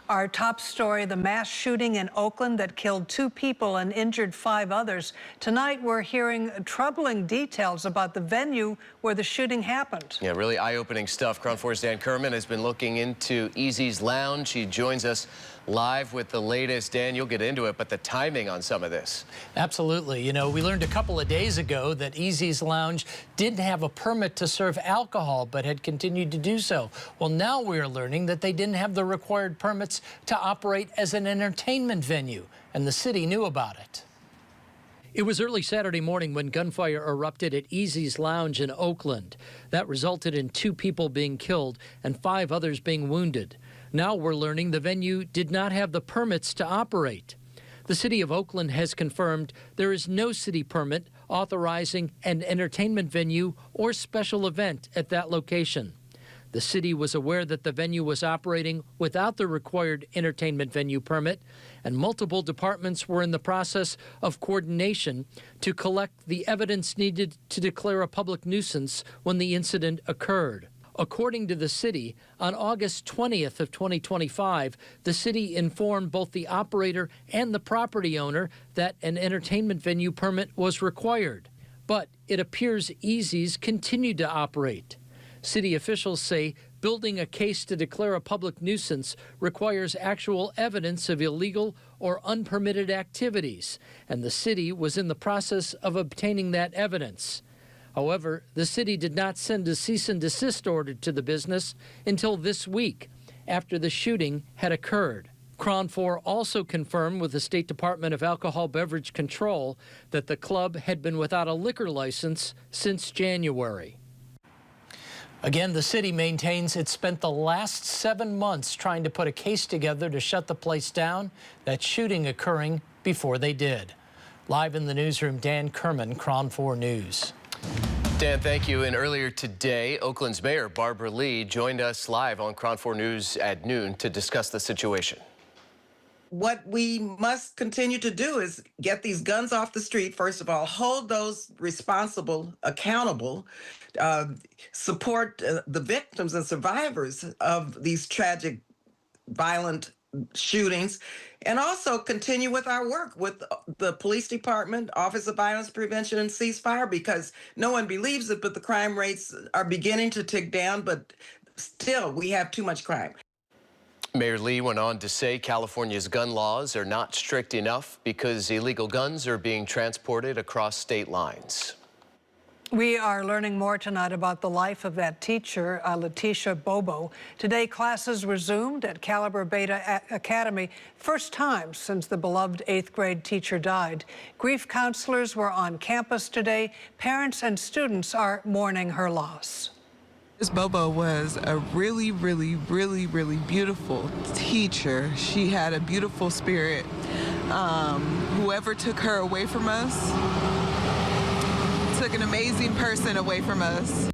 Our top story, the mass shooting in Oakland that killed 2 people and injured 5 others. Tonight, we're hearing troubling details about the venue where the shooting happened. Yeah, really eye-opening stuff. Crown 4's Dan Kerman has been looking into Easy's Lounge. He joins us live with the latest. Dan, you'll get into it, but the timing on some of this. Absolutely. You know, we learned a couple of days ago that Easy's Lounge didn't have a permit to serve alcohol, but had continued to do so. Well, now we're learning that they didn't have the required permits to operate as an entertainment venue, and the city knew about it. It was early Saturday morning when gunfire erupted at Easy's Lounge in Oakland. That resulted in 2 people being killed and 5 others being wounded. Now we're learning the venue did not have the permits to operate. The city of Oakland has confirmed there is no city permit authorizing an entertainment venue or special event at that location. The city was aware that the venue was operating without the required entertainment venue permit, and multiple departments were in the process of coordination to collect the evidence needed to declare a public nuisance when the incident occurred. According to the city, on August 20th of 2025, the city informed both the operator and the property owner that an entertainment venue permit was required. But it appears Easy's continued to operate. City officials say building a case to declare a public nuisance requires actual evidence of illegal or unpermitted activities, and the city was in the process of obtaining that evidence. However, the city did not send a cease and desist order to the business until this week, after the shooting had occurred. Crown 4 also confirmed with the State Department of Alcohol Beverage Control that the club had been without a liquor license since January. Again, the city maintains it spent the last 7 months trying to put a case together to shut the place down, that shooting occurring before they did. Live in the newsroom, Dan Kerman, Crown 4 News. Dan, thank you. And earlier today, Oakland's Mayor Barbara Lee joined us live on Crown 4 News at noon to discuss the situation. What we must continue to do is get these guns off the street, first of all, hold those responsible accountable, support the victims and survivors of these tragic, violent shootings, and also continue with our work with the police department, Office of Violence Prevention and Ceasefire, because no one believes it, but the crime rates are beginning to tick down, but still we have too much crime. Mayor Lee went on to say California's gun laws are not strict enough because illegal guns are being transported across state lines. We are learning more tonight about the life of that teacher, Latetia Bobo. Today, classes resumed at Caliber Beta Academy, first time since the beloved 8th grade teacher died. Grief counselors were on campus today. Parents and students are mourning her loss. Miss Bobo was a really beautiful teacher. She had a beautiful spirit. Whoever took her away from us took an amazing person away from us.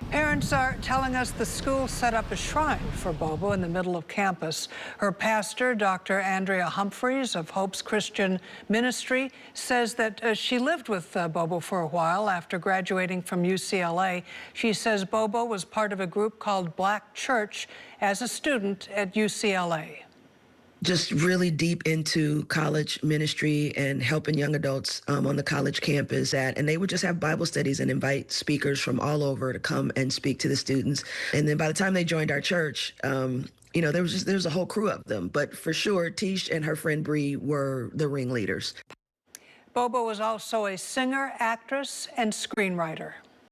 Parents are telling us the school set up a shrine for Bobo in the middle of campus. Her pastor, Dr. Andrea Humphreys of Hope's Christian Ministry, says that she lived with Bobo for a while after graduating from UCLA. She says Bobo was part of a group called Black Church as a student at UCLA. Just really deep into college ministry and helping young adults on the college campus and they would just have Bible studies and invite speakers from all over to come and speak to the students. And then by the time they joined our church, you know, there was a whole crew of them. But for sure, Tish and her friend Bree were the ringleaders. Bobo was also a singer, actress, and screenwriter.